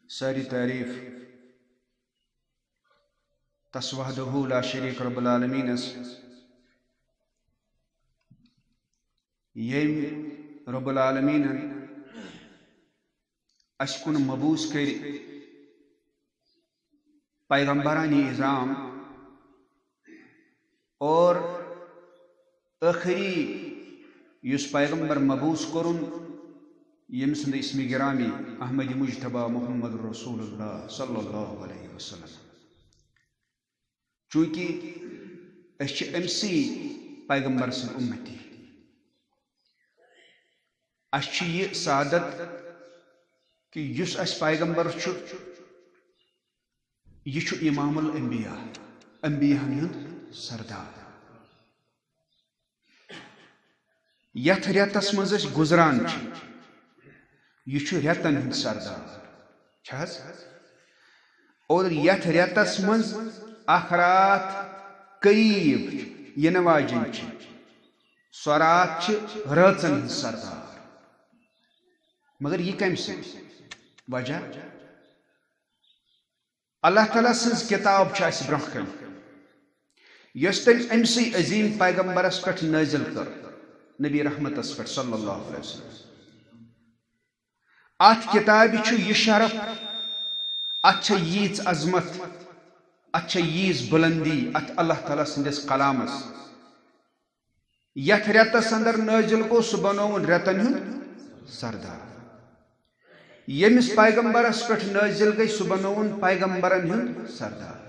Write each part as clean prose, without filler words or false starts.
ساری تعریف تس وحدہ لا شریک رب العالمین یم رب العالمین اس کن مبوس کر پیغمبرانی اعظام اور آخری یس پیغمبر مبوس کرن یم سند اسم گرامی احمد مجتبی محمد رسول اللہ صلی اللہ علیہ وسلم چونکہ اس امسی پیغمبر سن امتی اس یہ سعادت کہ یس اس پیغمبر یہ امام الانبیاء انبیاء ہند سردار یت ریتس مز گزران یہ ریتن ہند سردار اور یت ریتس مز اخرات قریب ین واجن سورات راتن ہند سردار مگر یہ کم سے وجہ اللہ تعالیٰ سز کتاب برہ کن یس تم امسی عظیم پیغمبرس پہ نازل کر نبی رحمتس پہ صلی اللہ علیہ وسلم ات کتاب یہ شرف ات ییز عظمت ات ییز بلندی ات اللہ تعالیٰ سندس کلامس یت ریتس اندر نازل گو سہ بنون ریتن ہند سردار یمس پیغمبرس پہ نازل گئی سہ بنون پیغمبرن ہند سردار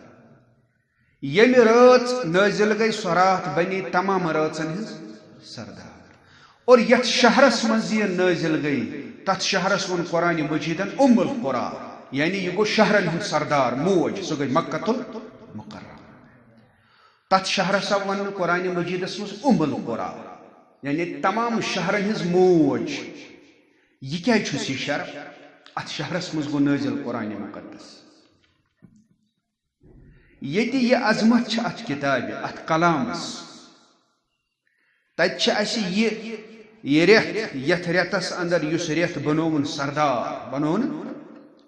یم رات نازل گئی سہ رات بنی تمام راتن ہند سردار اور یت شہرس مز یہ نازل گئی تت شہرس ون قرآن مجیدن ام القرآ یعنی یہ گو شہرن ہند سردار موج سہ گئی مکۃ المکرمہ تت شہرس ون قرآن مجیدس مز ام القرآ یعنی تمام شہرن ہز موج یہ کیا یہ شرف ات شہرس مز گو نازل قرآن مقدس یتی یہ عظمت ات کتاب ات کلامس تت یہ ریت یت ریتس اندر اس ریت بنون سردار بنون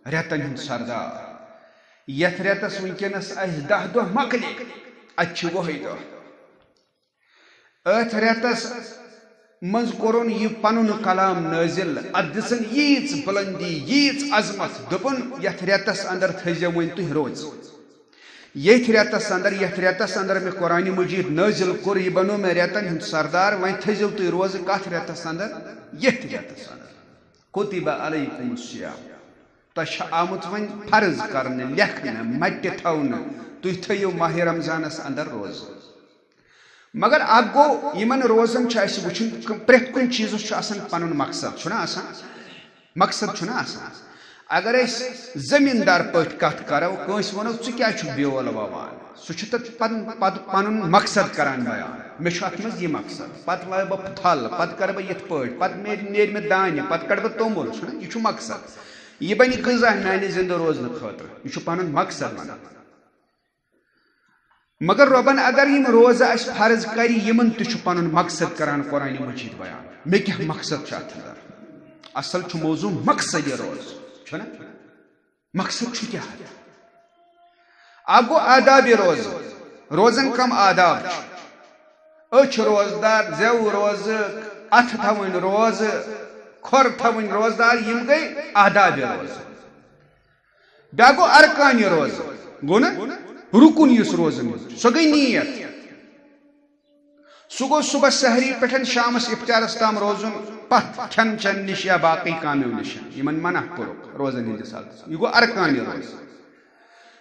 ریتن ہند سردار یت ریتس ونکس 10 دہ مکلی ات وہی دہ ات ریتس مز کورن یہ پنن کلام نازل ات دسن ییژ بلندی ییژ عظمت دپن یت ریتس اندر تھزو ون تہ روز یت ریتس اندر میں قرآن مجید نازل کور یہ بنو میں ریتن ہند سردار ون تھزو تہ روز کت ریتس اندر یت ریتس اندر کتب علیکم الصیام تہ آمت ون فرض کرنے لکھنے مٹہ تھونے تھی تھیو ماہ رمضانس اندر روز مگر اگ گو یمن روزن وچن پریت کن چیزس پنن مقصد مقصد اگر اس زمیندار پٹ کت کرو کنس ونو کیا بیول ووان سہ پن مقصد کران بیان مے ات مز یہ مقصد پتہ وائے بہ تھل پتہ کر بہ یت پٹ پتہ نیرِ مے دانہ پتہ کڑ بہ تومل یہ مقصد یہ بنہ غذا میانہ زندہ روزن خاطر یہ پنن مقصد ونان مگر ربن اگر یم روزہ اس فرض کری یمن تہ پنن مقصد کران قرآن مجید بیان مے کیا مقصد اندر اصل موضوع مقصد یہ روز مقصد کیا اگو آداب روزن کم آداب اچھ روزدار زو روز اتھ تھون روز کھور تھون روزدار یم گئی آداب روز بیا گو ارکان روز گو نا رکن اس روزن سو گئی نیت سہ گو صبح سحری پہ شامس افطارس تام روزن پت کھن چن نش یا باقی کامیو نش یمن منع کورک روزن ہندس حالتس یہ گو ارکان روز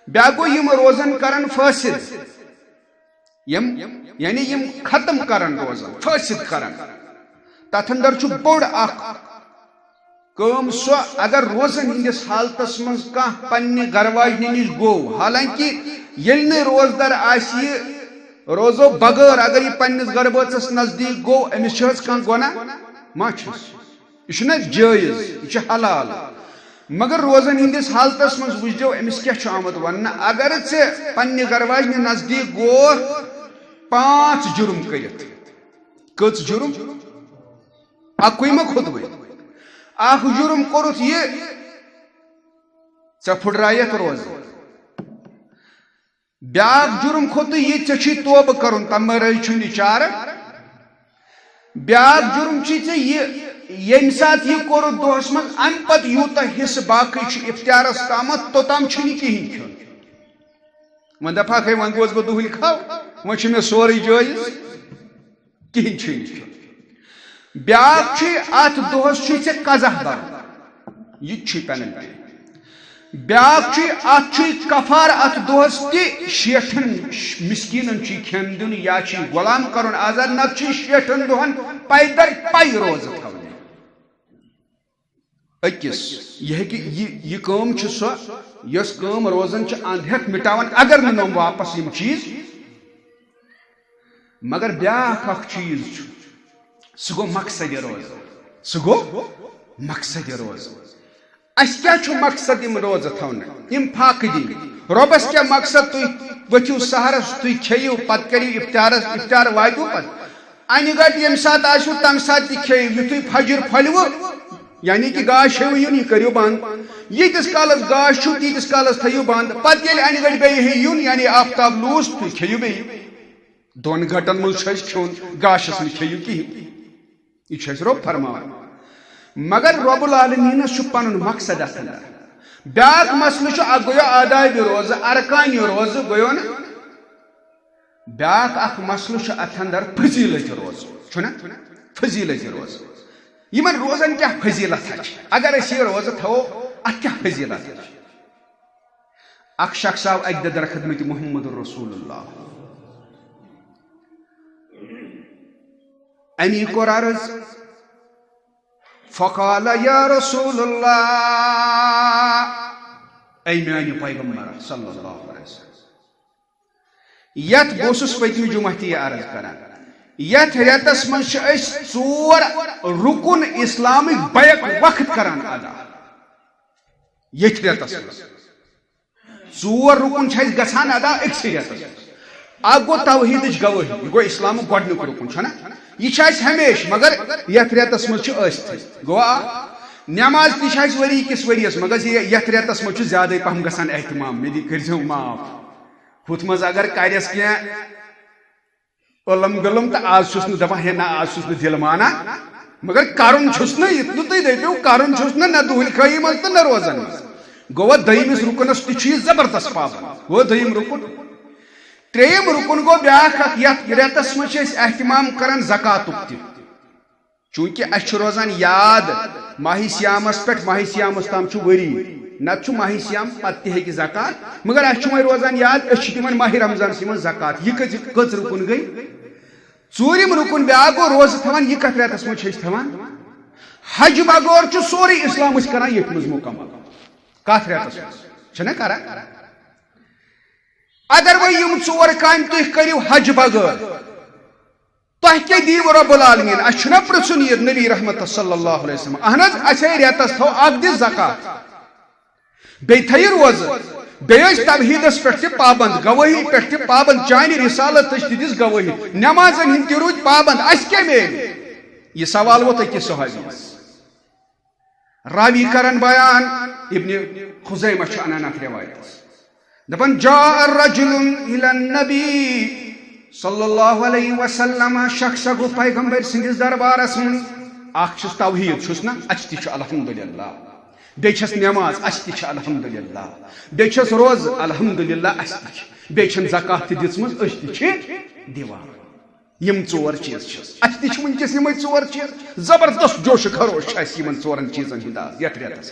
بیا گو یم روزن کرن فاسد یعنی یم ختم کرن روزن فاسد کرن تتھ اندر بوڑ کم سو اگر روزن ہندس حالتس مز کان پنہ گرواجنہ نش گو حالانکہ یل نہ روزدار آسی روزو بغیر اگر یہ پنس گرباچس نزدیک گو امس کان گناہ ما یہ جائز یہ حلال مگر روزن ہندس حالتس مز وچو امس کیا آمد ون اگر ے پنہ گرواجنہ نزدیک گو 5 جرم کرت کچ جرم اکوئی ما خطبہ اخ جرم کورت یہ ژے پھٹرایت روز بیاکھ جرم کھوت یہ ژے چھی توبہ کرن تم رہی چھُ چار بیاکھ جرم چھی ژے یہ یم سات یہ کورت دہس من ام پت یوتہ حصہ باقی چھ افطارس تامت توتام چھنہ کہین کھیون ون دپا ہے ون گوس بہ دہل کھاو ون چھ مے سوری جائز کہین چھنہ کھیون بیاکھ چھ ات دہس چھ ژے قضا بر یہ چھ پینلٹی بیاکھ چھ ات چھ کفار ات دہس تہ 60 مسکینن چھ کھین دین یا چھ غلام کرن آزاد نت چھ 60 دہن پیدر پائی روز تھاون اکس یہ کام چھ سو یس کام روزن چھ اند ہیک مٹاون اگر نم واپس یم چیز مگر بیاکھ اخ چیز چھ سہ گو مقصد روز سہ گو مقصد روز اس کیا چھو مقصد یم روز تھون یم پاک دین ربس کیا مقصد تھی وچو سہرس تھی کھیو پت کریو افطار واتو پت ان گٹ یم سات آسو تم سات تھی کھیو یتھے فجر پھلو یعنی کہ گاش ہے یون یہ کریو بند یتس کالس گاش چھو تیتس کالس تھیو بند پت یل ان گٹ بیہ ہے یون یعنی آفتاب لوس تھی کھیو بیہ دون گھٹن مل چھس کھیون گاشس میں کھیو کی یہ چھس رب فرمان مگر رب العالمین پن مقصد اتنا بیاکھ مسئلہ اک گو آداب روز ارکان روز گو نا بیاکھ اخ مسئلہ ات اندر فضیلت روز چھنا فضیلت روز یمن روزن کیا فضیلت اگر اس یہ روز تھو ات کیا فضیلت اخ شخص آو اک در خدمت محمد رسول اللہ امی کور عرض فقال یا رسول اللہ ای میانی پیغمبر صلی اللہ علیہ وسلم یت بوسس پتمی جمعتی عرض کران یت ریتس من ژور رکن اسلامک بیک وقت کران ادا یت ریتس ژور رکن چھ گژھان ادا اکسی ریتس اکھ گو توحیدچ گواہی یہ گو اسلام گۄڈنیُک رکن چھنا یہ ہمیشہ مگر یت ریتس من گو نماز تہ وری کس وریس مگر یت ریتس من زیادہ پہم گژھان اہتمام مے کرزو معاف ہُتھ مز اگر کرس کی علم گلم تو آج چھس نہ دپان ہے نا آج چھس نہ دل مانا مگر کرن چھس نہ اتنو تھی دپیو کرن چھس نہ دہل خائی مز تو نہ روزن گو دمس رکنس تہ زبردست پابند گو دم رکن تریم رکن گو بیاکھ یت ریتس من اہتمام کران زکاتک تہ چونکہ اس روزان یاد ماہ سیامس پہ ماہ سیامس تام وری نت ماہ سیام پتہ ہیکہ زکات مگر اس روزان یاد اس تمن ماہ رمضان من زکات یہ کچ رکن گئی ژوٗرِم رکن بیاکھ گو روز تھوان یہ کت ریتس من تھوان حج بغور سوری اسلام کران یت مز مکمل کت ریتس من کران اگر وہ یم ژور کام تھی کرو حج بغیر تہ کیا دیو رب العالمین اس پرژھن یہ نبی رحمت صلی اللہ علیہ وسلم اہن اچھے ریتس تھو اک دس زکات بی تھی روز بیس توحیدس پہ پابند گواہی پہ پابند چانہ رسالت دس گواہی نمازن ہند تہ رود پابند اس کیا میل یہ سوال ووت أکس صحابیس راوی کرن بیان ابن خزیمہ انان اتھ روایت دپان جاء الرجل الى النبی صلی اللہ علیہ وسلم شخص گو پیغمبر سندس دربارس من اخ چھس توحید چھس نا اچ تہ الحمدللہ بی چھس نماز اچ تہ الحمدللہ بی چھس روز الحمدللہ اچ تہ بی چھن زکات تہ دژمٕژ أسۍ تہ چھ دِوان یم ژور چیز چھس اچ تہ چھ ونکس یمے ژور چیز زبردست جوش خروش چھ اس یمن ژورن چیزن ہند یتھ ریتس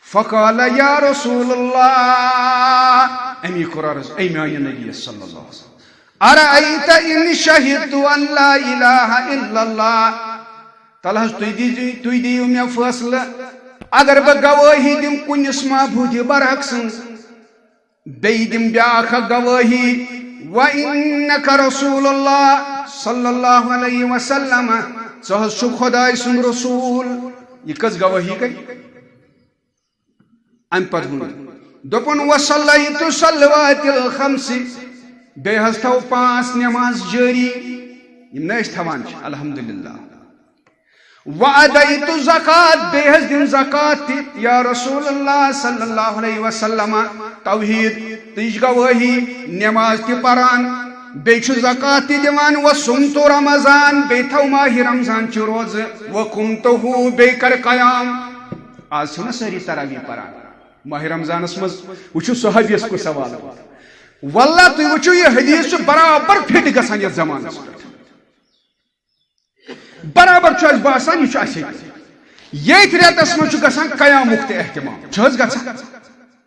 فقال یا رسول اللہ امی قرارز ای میان نبی صلی اللہ علیہ وسلم ارأیت ان شہدت ان لا الہ الا اللہ تلحظ تُہۍ دِیِو مےٚ فٲصلہٕ اگر بہٕ گوٲہی دم کُنس معبوٗدِ برحق سٕنٛز بیٚیہِ دم بیٛاکھ اکھ گوٲہی وَإِنَّكَ رسول اللہ صلی اللہ علیہ وسلم ژٕ حظ چھُکھ خۄداے سُنٛد رسوٗل یہ کٔژ گوٲہی گٔے ام پتہ دپن وصلیت صلوات الخمس بیٚیہِ حظ تھو 5 نماز جٲری یم نہ أسۍ تھاوان الحمدللہ وَأَدَيْتُ زَكَاة بیہز دن زکات یا رسول اللہ صلی اللہ علیہ وسلم توحید تیج گواہی نماز تی پران بیچ زکات تی دیوان وَصُمْتُ رمضان بیتھو ماہ رمضان چی روز وَقُمْتُهُ بیکر قیام آج سنا سری تراویح پران ماہ رمضان اسمز وچو صحابیس کو سوال واللہ تو وچو یہ حدیث برابر پھٹ گسان یہ زمان اس برابر چھ باسان یہ چھ یہ ریتس من گسان قیامک تہ اہتمام چھ گسان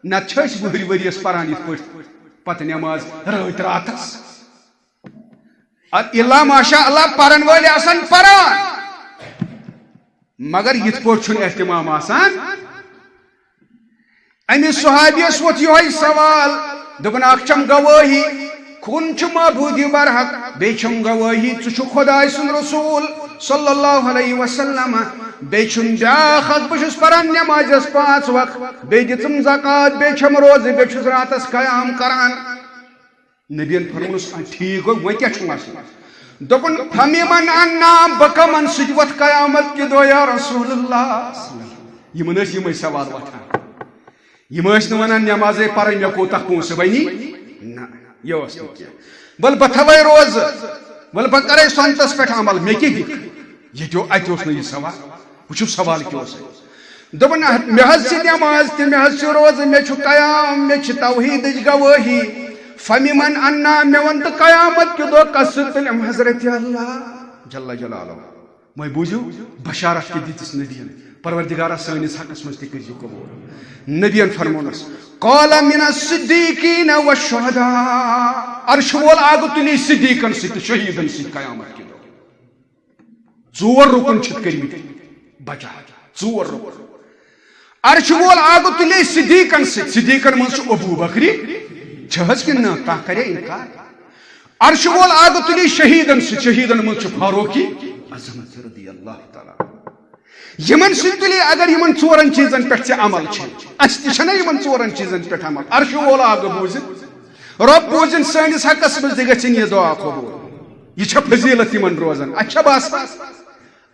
نہ چھ وہری وریس پران یت پٹ پتہ نماز رات راتس اللہ ماشاء اللہ پرن ول آسان پران مگر یت پٹ چھ اہتمام آسان امس صحابیس ووت یہ سوال دپن اخ چھم گواہی کن چھ معبود برحق بی چھم گواہی ژٕ خدائے سن رسول صلی اللہ علیہ وسلم بی چھم بیاکھ اخ بہ چھس پران نمازس 5 وقت بی دژم زکات بی چھم روز بی چھس راتس قیام کران نبیین فرمونس ٹھیک گو وۄنۍ کیاہ چھُ مسلہٕ دوٚپُن فَمِمَنْ عَنَّا بہٕ کَمن سۭتۍ وۄتھ قیامت کہِ دۄہ یا رسول اللہ یِمن ٲسۍ یِمے سوال وۄتھان یم ٲسۍ نہٕ ونان نمازے پرٕنۍ مےٚ کوٗتاہ پونٛسہٕ بنی نہ یہ اوس نہٕ کینٛہہ ول بہٕ تھاوے روزٕ ول بہٕ کرے سونتس پٮ۪ٹھ عمل مےٚ کیٛاہ دِکھ ییٚتہِ اتہِ اوس نہٕ یہِ سوال وٕچھِو سوال کیٛاہ اوس دوٚپُن مےٚ حظ چھِ نماز تہِ مےٚ حظ چھِ روزٕ مےٚ چھُ قیام مےٚ چھِ توحیٖدٕچ گوٲہی فَمِمَنْ عَنَّا مےٚ ووٚن تہٕ قیامت کہِ دۄہ کس سۭتۍ تُلِم حضرت اللہ جل جلالہ وۄنۍ بوٗزِو بشارت تہِ دِژٕس نبیَن پروردگارہ سٲنِس حقس منٛز تہِ کٔرۍزِ قبوٗل نبیَن فرمونس قال من الصدیقین والشہداء عرش وول آگو تُلی صدیقن سۭتۍ تہٕ شہیٖدن سۭتۍ قیامت کہِ دۄہ 4 رُکُن چھِتھ کٔرمٕتۍ بچا 4 رُکُن عرش وول آگو تُلی صدیقن سۭتۍ صدیقن منٛز چھُ ابوٗ بکری چھَس کِنہٕ نہ کانٛہہ کرے اِنکار عرش وول آگو تُلی شہیٖدن سۭتۍ شہیٖدن منٛز چھُ فاروقی اعظم رضی اللہ تعالیٰ یمن سۭتۍ تُلی اگر یمن 4 چیٖزن پٮ۪ٹھ ژےٚ عمل چھِ اَسہِ تہِ چھَنہ یمن 4 چیٖزن پٮ۪ٹھ عمل عرش وول آگو بوٗزِتھ رۄب بوٗزِن سٲنِس حقس منٛز تہِ گژھِنۍ یہِ دعا قبوٗل یہ چھےٚ فضیٖلت یمن روزان اَسہِ چھےٚ باسان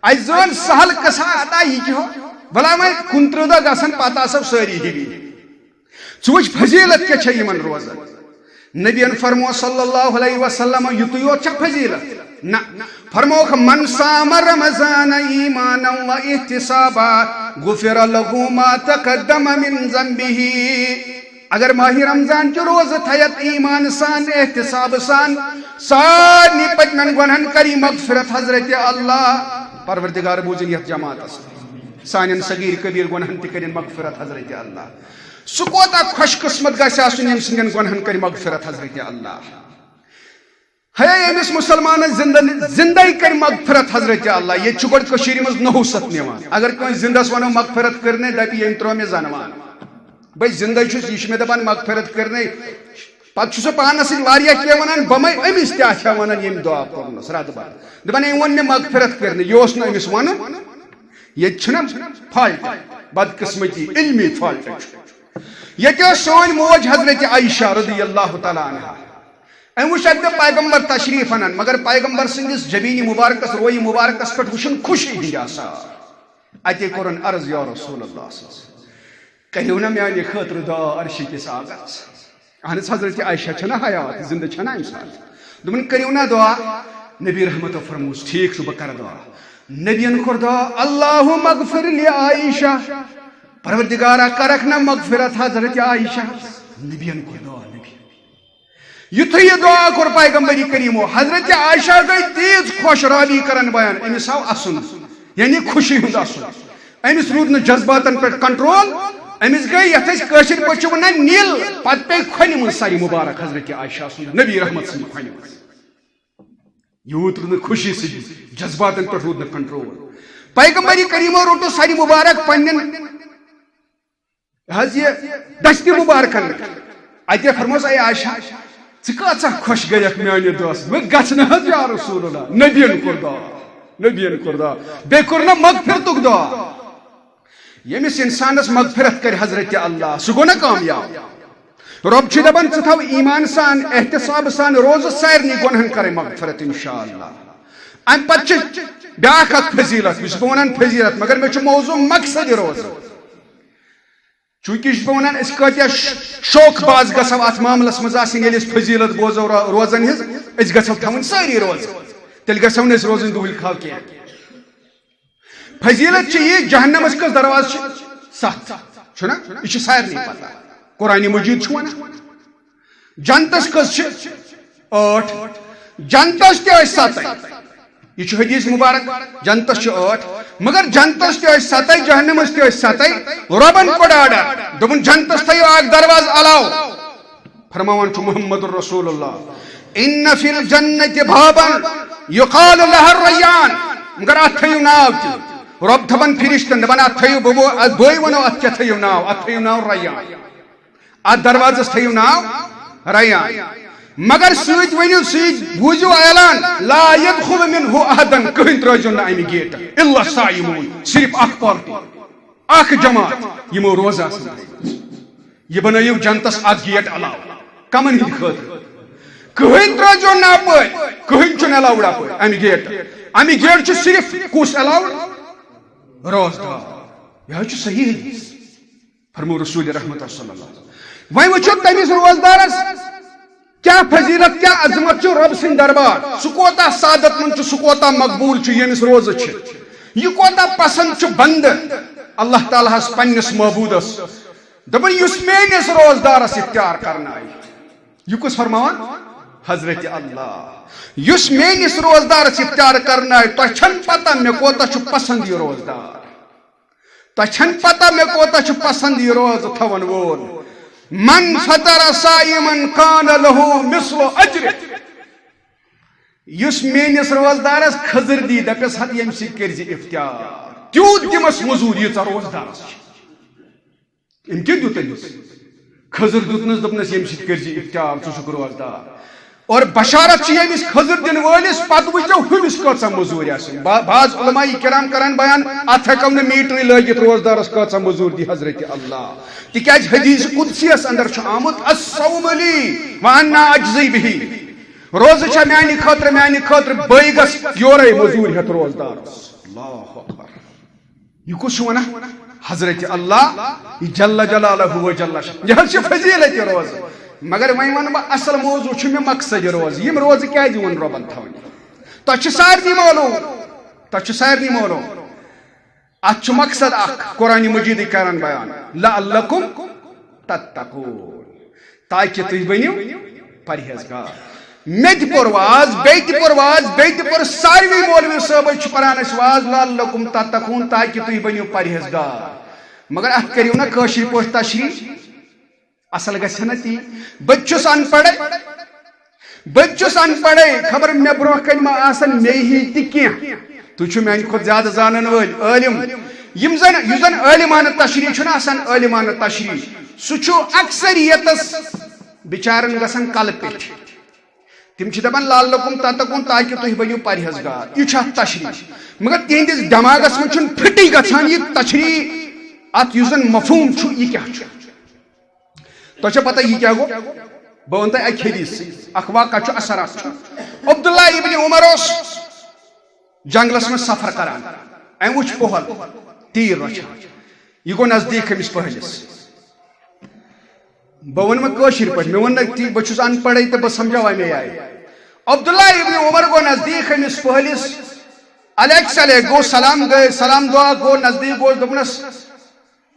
اَسہِ زٲن سہل قصہ ادا یہِ کہِ بلا وۄنۍ 29 دۄہ گژھن پتہٕ آسو سٲری ہِوی ژٕ وٕچھ فضیٖلت کیٛاہ چھےٚ یمن روزان نبیَن فرمو صلی اللہ علیہ وسلم یُتُے یوت چھےٚ فضیٖلت نہ فرموکھ من صام رمضان ایمانا و احتسابا غفر له ما تقدم من ذنبه اگر ماہ رمضان چہ روز تھیت ایمان سان احتساب سان سارنی پتمن گنہن کری مغفرت حضرت اللہ پروردگار بوزن یتھ جماعت سانن صغیر کبیر گنہن تہ کرن مغفرت حضرت اللہ سہ کوتاہ خوش قسمت گژھِ آسُن یم سندین گنہن کر مغفرت حضرت اللہ ہے امس مسلمان زندگی کر مغفرت حضرت اللہ یہ گوڑ کشیر مز نحوست نوان اگر کوئی زندس ونو مغفرت کرنے دپی یم ترو مے زنوان بھائی زندہ چھس یہ دپان مغفرت کرنے پتہ سہ پانس ساریا کی ونان بمے امس تہ ونان یم دعا کرنس رات بار دپان یم ون مے مغفرت کرنے یہ اس امس ون یہ فالٹ بدقسمتی علمی فالٹ یہ سون موج حضرت عائشہ رضی اللہ تعالی عنہ ام وچ پیغمبر تشریف انان مگر پیغمبر سندس جبین مبارکس روی مبارکس پہ وچن خوشی ہند اتے کورن عرض یا رسول اللہ کہو نا میانہ خاطر دعا عرش کس آغاز اہن حضرت عائشہ چھنا حیات زندہ چھنا انسان دمن کریو نا دعا نبی رحمت فرموس ٹھیک چھ بہ کر دعا نبیین کور دعا اللہم اغفر لی عائشہ پروردگارا کرک نا مغفرت حضرت عائشہ نبیین کور دعا یتھے یہ دعا کور پیغمبری کریمو حضرت عائشہ گئی تیز خوش راوی کرن بیان امس آو اسن یعنی خوشی ہند اسن امس رود نہ جذباتن پہ کنٹرول امس گئی یتھ کاشر پہ ونان نیل پتہ پہ کھن من ساری مبارک حضرت عائشہ سن نبی رحمت سن کھن یوت رود خوشی سے جذباتن پہ رود نہ کنٹرول پیغمبری کریمو روٹو ساری مبارک پنن حض یہ دست مبارکن اتہ فرموس اے عائشہ ژٕ خوش گیک میانہ دس بہ گھنہ حض یا رسول اللہ نبیین کور دعا بیٚیہِ کوٚر نہ مغفرتُک دعا ییٚمِس انسانس مغفرت کر حضرت اللہ سہ گوٚو نہ کامیاب رب چھ دپان ژٕ تھاو ایمان سان احتساب سان روز سارنٕے گۄنہن کرے مغفرت انشاءاللہ ام پتہ بیاکھ اکھ فضیلت بہ ونان فضیلت مگر مے چھ موضوع مقصد روز چونکہ بہ ونان اس کتیا شوق باز گژھو ات معاملس مز آسن ییٚلہِ أسۍ فضیلت بوزو روزن ہز أسۍ گژھو تھاوٕنۍ سٲری روز تیٚلہِ گژھو نہٕ أسۍ روزٕنۍ دُہٕلۍ خال کینٛہہ فضیلت چھ یہ جہنمس کس دروازٕ چھ 7 چھُنا یہ چھ سارنٕے پتہ قرآن مجید چھ ونان جنتس کس چھ 8 جنتس تہ ٲسۍ 7 یہ چھ حدیث مبارک جنتس چھ 8 مگر جنتس تہ ٲسۍ 7 جہنمس تہ ٲسۍ 7 ربن کوٚڑ آرڈر دوٚپُن جنتس تھٲیِو اکھ دروازٕ علاوٕ فرماوان چھُ محمد رسول اللہ ان فی الجنة بابا یقال لها الریان مگر اتھ تھٲیِو ناو تہ رب دپان فرشتن دپان اتھ تھٲیِو بٲے ونو اتھ کیٛاہ تھٲیِو ناو اتھ تھٲیِو ناو ریان اتھ دروازس تھٲیِو ناو ریان مگر سۭتۍ ؤنِو سۭتۍ بوٗزِو اعلان لا يدخل منه احدا کٕہٕنۍ ترٲیزیٚو نہٕ امہِ گیٹ الا صائمون صرف اکھ پارٹی اکھ جماعت یمو روزٕ آسن یہ بنٲیِو جنتس اکھ گیٹ علاوٕ کمن ہٕنٛدِ خٲطرٕ کٕہٕنۍ ترٲیزیٚو نہٕ اپٲرۍ کٕہٕنۍ چھُنہٕ الاوُڈ اپٲرۍ امہِ گیٹ چھُ صرف کُس الاوُڈ روزدار یہ چھُ صحیح حدیث فرمو رسول رحمت صلی اللہ علیہ وسلم وۄنۍ وٕچھو تٔمِس روزدارس کیا فضیلت کیا عظمت چھ رب سن دربار سہ کوتاہ سعادت مند سہ کوتاہ مقبول چھ یمس روزہ چھ یہ کوتاہ پسند چھ بند اللہ تعالیٰ ہس پنس معبودس دپن یس میانس روزدارس اختیار کرنائے یہ کس فرماوان حضرت اللہ یس میانس روزدارس اختیار کرنائے تہ چھن پتہ مے کوتاہ چھ پسند یہ روزدار تہ چھن پتہ مے کوتاہ چھ پسند یہ روز تھون وول من فطر صائما کان له مثل اجر یس میانس روزدارس خضر دی دپس حد یم سی کرزِ افطار تیوت دمس مزور ییژا روزدارس ام کیا دیت أمس خضر دیتنس دپنس یم سی کرزِ افطار ژٕ چھُکھ روزدار اور بشارت چھ یمس خضر دن وٲلس پتہٕ وٕچھو ہُمس کۭژاہ مزوٗرۍ آسن بعض علماء کرام کران بیان اتھ ہیٚکو نہٕ میٖٹرٕے لٲگِتھ روزدارس کۭژاہ مزوٗرۍ دی حضرت اللہ تکیاز حدیث قدسی اندر چھ آمت الصوم لی وانا اجزی بہ روزہ چھ میانہ خاطر بٲے گژھ یورے مزوٗرۍ ہیٚتھ روزدارس اللہ اکبر یہ کس چھ ونان حضرت اللہ جل جلالہ و جل شانہ یہ چھ فضیلت روز مگر وۄنۍ ون بہٕ اصل موضوع چھ مےٚ مقصد روز یم روزٕ کیازِ ووٚن رۄبن تھاوٕنۍ تۄہہِ چھُ سارنٕے معلوم اتھ چھُ مقصد اکھ قرآن مجید کران بیان لعلکم تتقون تاکہ تُہۍ بٔنِو پرہیزگار مےٚ تہِ پوٚر واز بیٚیہِ تہِ پوٚر ساروٕے مولوی صٲبے چھُ پران اسہِ واز لعلکم تتقون تاکہ تُہۍ بٔنِو پرہیزگار مگر اتھ کٔرِو نا کٲشِر پٲٹھۍ تشریح اصل گژھِ نا تی بہٕ تہِ چھُس ان پڑھے خبر مےٚ برونٛہہ کنہِ ما آسن مے ہی تہِ کینٛہہ تُہۍ چھِو میانہِ کھۄتہٕ زیادٕ زانن وٲلۍ عٲلم یُس زن عٲلمانہ تشریح چھُنہ آسان عٲلمانہ تشریح سُہ چھُ اکثریتس بچارن گژھان کلہٕ پیٚٹھۍ تِم چھِ دپان لعلکم تتقون تاکہ تُہۍ بٔنِو پرہیزگار یہِ چھُ اتھ تشریح مگر تِہنٛدِس دٮ۪ماغس منٛز چھُنہٕ فِٹٕے گژھان یہِ تشریح اتھ یُس زن مفہوم چھُ یہِ کیٛاہ چھُ تۄہہِ چھا پتہ یہِ کیٛاہ گوٚو بہٕ ونہٕ تۄہہِ اکہِ حدیث اکھ واقعہ چھُ اثر اکھ چھُ عبداللہ ابن عمر اوس جنگلس منٛز سفر کران أمۍ وٕچھ پۄہل تیٖر رچھان یہِ گوٚو نزدیٖک أمِس پٔہلِس بہٕ ونہٕ کٲشِر پٲٹھۍ مےٚ ووٚن نہٕ بہٕ چھُس ان پڑھے تہٕ بہٕ سمجھاو امے آیہِ عبداللہ ابن عمر گوٚو نزدیٖک أمِس پٔہلِس علیک سلے گوٚو سلام دعا گوٚو نزدیٖک گوٚوس دوٚپنس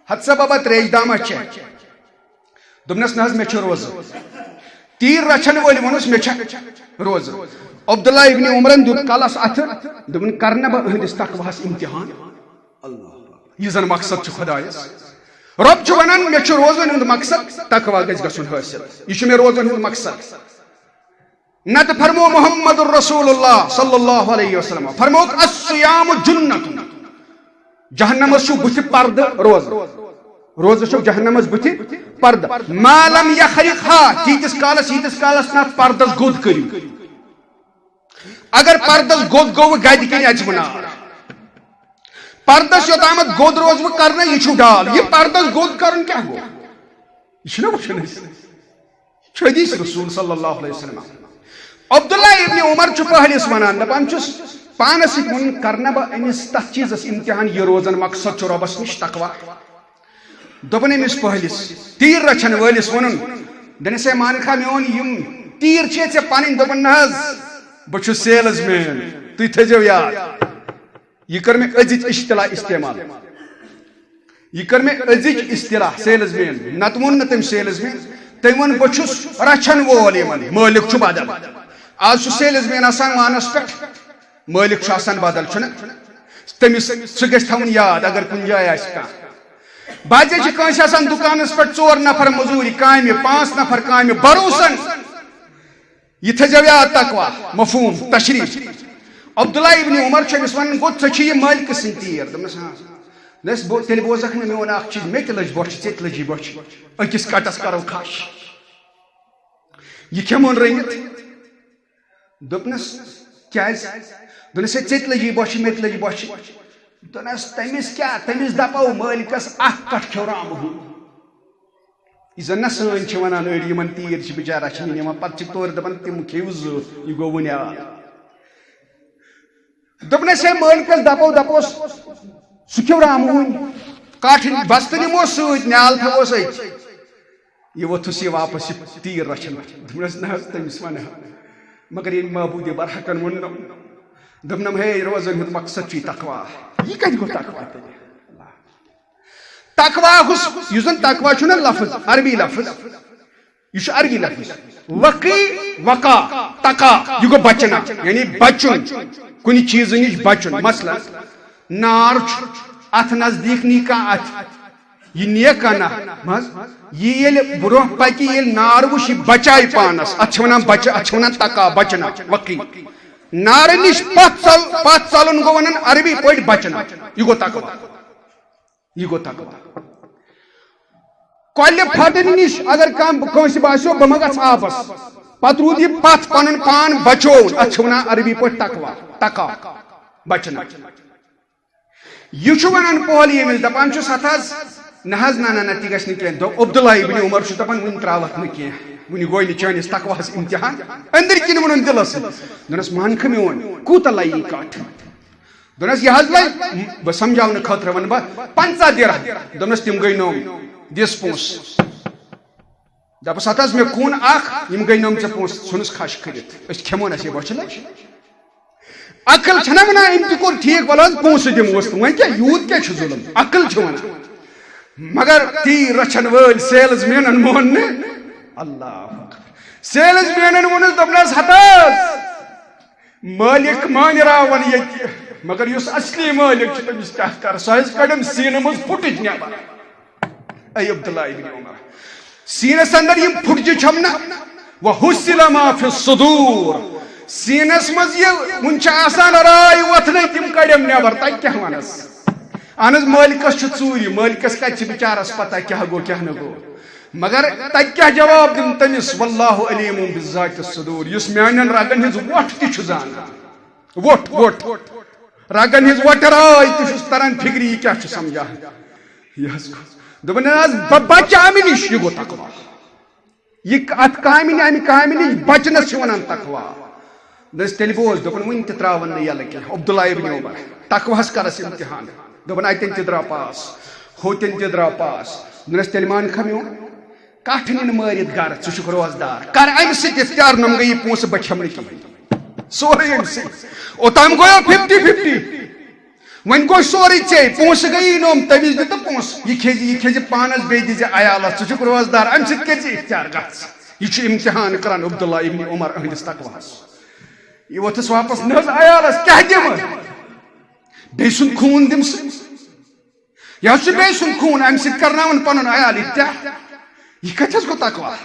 ہت سا بابا تریش داما چھےٚ دوٚپنس نہ حظ مےٚ چھُ روزٕ تیٖر رچھن وٲلۍ ووٚنُس مےٚ چھےٚ روزٕ عبداللہ ابن عمرن دیُت کلس اتھٕ دوٚپُن کر نہ بہٕ أہنٛدِس تقواہس امتحان اللہ یہِ زن مقصد چھُ خۄدایس رب چھُ ونان مےٚ چھُ روزن ہُنٛد مقصد تقوا گژھِ گژھُن حٲصِل یہِ چھُ مےٚ روزن ہُنٛد مقصد نتہٕ فرمو محمد رسول اللہ صلی اللہ علیہ وسلم فرموک الصیام جنت جہنمس چھُ بُتھِ پردٕ روزٕ چھُ جہنمس بُتھِ پردٕ ما لم یخرقها تیٖتِس کالس نہ پردس گوٚد کٔرِو اگر پردس گوٚد گوٚو گدِ کِنۍ اژِ نار پردس یوتامت گوٚد روز وۄنۍ کرنہٕ یہِ چھُ ڈال یہِ پردس گوٚد کرُن کیٛاہ گوٚو یہِ چھُنہ وٕچھان أسۍ چھُ حدیث رسول صلی اللہ علیہ وسلم عبداللہ ابن عمر چھُ پٔہلِس ونان دپان چھُس پانس ون کرنا بہ امس تر چیز امتحان یہ روزن مقصد ربس نش تقوا دپن امس پہلس تیر رچھن ولس ون دنس ہے مانکھا میون یم تیر چھ ژے پنن دپن نہ بہ چھس سیلز مین تھی تھجو یاد یہ کر میں ازچ اصطلاح استعمال یہ کر میں ازچ اصطلاح سیلز مین نت ون نہ تم سیلز مین تم ون بہ چھس رچھن وول یمن مالک چھ بدل آج سیلز مین آسان وانس پہ مالک چھ آسان بدل چھن تمس سہ گژھِ تھاون یاد اگر کن جائے آسہ کانٛہہ باجے چھ کٲنٛسہِ آسان دُکانس پٮ۪ٹھ 4 نفر مزوٗرِ کامہِ 5 نفر کامہِ بروسن یہ تھٲیزیو یاد تقوا مفہوم تشریح عبداللہ ابن عمر چھ أمِس ونان گوٚو ژےٚ چھِ یہِ مٲلکہٕ سٕنٛدۍ تیٖر دوٚپنس دوٚپنس تیٚلہِ بوزکھ نہٕ میون اکھ چیٖز مےٚ تہِ لٔج بۄچھِ ژےٚ تہِ لٔجی بۄچھِ أکِس کٹس کرو کھش یہ کھیمون رٔنِتھ دوٚپنس کیٛازِ دوٚپنس ہے ژےٚ تہِ لٔجی بۄچھِ مےٚ تہِ لٔج بۄچھِ دوٚپنس تٔمِس کیٛاہ تٔمِس دپو مٲلکس اکھ کٹھ کھیوٚرامہٕ ہُہ یہ زن نہ سٲنۍ چھِ ونان أڑۍ یِمن تیٖر چھِ بِچارا چھِنہٕ نِوان پتہٕ چھِ تورٕ دپان تِم کھیٚیِو زٕ یہِ گوٚو وُنہِ دوٚپنس ہے مٲلکس دپوس سُہ کھیوٚرامہٕ وُنہِ کٹھ بستہٕ نِموس سۭتۍ نیال تھاووس أتۍ یہ ووٚتھُس یہ واپس یہ تیٖر رچھن دوٚپنس نہ حظ تٔمِس ونہٕ مگر ییٚلہِ محبوٗدِ برحقن ووٚننم دوٚپنم ہے روزن ہُنٛد مقصد چھُے تقوا یہ کتہِ گوٚو تقوا تقوا یُس زن تقوا چھُ نہ لفظ عربی لفظ یہ چھُ عربی لفظ وقی وقا تقا یہ گوٚو بچنا یعنی بچن کُنہِ چیٖزٕ نِش بچن مثلاً نار چھُ اتھ نزدیٖک نی کانٛہہ اتھ یہ نیک نہ مز یہ ییٚلہِ برونٛہہ پکہِ ییٚلہِ نار وٕچھِ یہِ بچایہِ پانس اتھ چھِ ونان تقا بچنا وقی نار نش پتھ ژلُن گوٚو ونان عربی پٲٹھۍ بچنا یہ گوٚو تقوا یہ گوٚو تقوا کۄلہِ پھٹن نش اگر کٲنٛسہِ باسیو بہٕ ما گژھٕ آبس پتہٕ روٗد یہِ پتھ پنُن پان بچووُن اتھ چھِ ونان عربی پٲٹھۍ تقوا تقا بچنا یہ چھُ ونان پہل ییٚمِس دپان چھُس ہتھ حظ نہ حظ نہ تہِ گژھِ نہٕ کینٛہہ دوٚپ عبداللہ ابن عمر چھُ دپان وُنہِ تراوکھ نہٕ کینٛہہ وُنہِ گوٚو نہٕ چٲنِس تقواہس امتحان أنٛدٕرۍ کِنۍ ووٚنُن دِلس دوٚپنس مانکھٕ میون کوٗتاہ لگہِ یہِ کٹھ دوٚپنس یہِ حظ لگہِ بہٕ سمجاونہٕ خٲطرٕ ونہٕ بہٕ 50 درہم دوٚپنس تِم گٔے 9 دِس پونٛسہٕ دپس ہتھ حظ مےٚ کُن اکھ یِم گٔے 9 ژےٚ پونٛسہٕ ژھٕنُس کھش کٔرِتھ أسۍ کھٮ۪مو نہ یہِ بۄچھِ لچھ عقل چھنہ ونان أمۍ تہِ کوٚر ٹھیٖک وَلہٕ حظ پونٛسہٕ دِموس تہٕ وۄنۍ کیٛاہ یوٗت کیٛاہ چھُ ظُلم عقل چھِ ونان مگر تیٖر رچھن وٲلۍ سیلز مینن مون نہٕ اللہ سیلز مینن ووٚنُس دوٚپنس ہتھ حظ مٲلِک مٲنراون ییٚتہِ مگر یُس اصلی مٲلِک چھُ تٔمِس کیٛاہ کر سۄ حظ کڑم سیٖنہٕ منٛز پھُٹٕج نٮ۪بر اے عبداللہ ابن عمر سیٖنس اندر یِم پھُٹجہِ چھم نہ وحُصِل ما فی الصدوٗر سیٖنس منٛز یہِ وُنہِ چھِ آسان راے وۄتھنٕے تِم کڑم نٮ۪بر تتہِ کیٛاہ ونس اہن حظ مٲلکس چھُ ژوٗرِ مٲلکس کتہِ چھِ بِچارس پتہ کیٛاہ گوٚو کیٛاہ نہٕ گوٚو مگر تتہِ کیٛاہ جواب دِم تٔمِس واللہ علیٖم بِذاتِ الصدوٗر یُس میانٮ۪ن رگن ہٕنٛز وۄٹھ تہِ چھُ زانان وۄٹھ رگن ہٕنٛز وۄٹھ راے تہِ چھُس تران فِکرِ یہِ کیٛاہ چھُ سمجھان یہِ حظ دوٚپُن حظ بہٕ بچہٕ امہِ نِش یہِ گوٚو تقوا یہِ اتھ کامہِ امہِ کامہِ نِش بچنس چھِ ونان تقوا دوٚپنس تیٚلہِ بوز دوٚپُن وُنہِ تہِ تراون نہٕ یَلہٕ کینٛہہ عبداللہ ابن عمر تقواہس کرس امتحان دوٚپُن اتٮ۪ن تہِ درٛاو پاس ہوتٮ۪ن تہِ درٛاو پاس دوٚپنس تیٚلہِ مانکھا میون کٹھ نِنہٕ مٲرِتھ گرٕ ژٕ چھُکھ روزدار کر امہِ سۭتۍ اختیار نۄم گٔے یہِ پونٛسہٕ بہٕ کھٮ۪مہٕ نہٕ کِہیٖنۍ سورُے امہِ سۭتۍ اوٚتام گوٚو 50-50 وۄنۍ گوٚو سورُے ژےٚ پونٛسہٕ گٔیی نۄم تٔمِس دِ تہٕ پونٛسہٕ یہِ کھیٚزِ پانس بیٚیہِ دِزِ عیالس ژٕ چھُکھ روزدار امہِ سۭتۍ کٔرۍ ژٕ اختیار گژھ یہ چھُ امتحان کران عبداللہ ابن عمر أہنٛدِس تقواہس یہ ووٚتھُس واپس نہ حظ عیالس کیٛاہ دِمہٕ بیٚیہِ سُنٛد خوٗن دِمسہٕ یہ حظ چھُ بیٚیہِ سُنٛد خوٗن امہِ سۭتۍ کرناوان پنُن عیال اختیار یہ کتہِ حظ گوٚو تقوا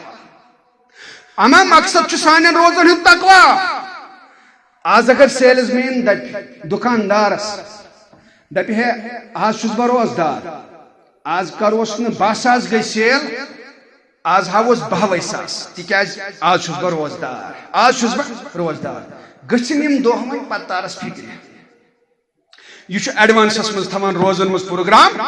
اما مقصد چھُ سانٮ۪ن روزن ہُنٛد تقوا آز اگر سیلز مین دپہِ دُکاندارس دپہِ ہے آز چھُس بہٕ روزدار آز کروس نہٕ 10,000 گٔے سیل آز ہاوس 12,000 تِکیٛازِ آز چھُس بہٕ روزدار گٔژھِنۍ یِم دۄہ وۄنۍ پتہٕ تارس فِکرِ یہ چھُ ایڈوانسس منٛز تھاوان روزن منٛز پروگرام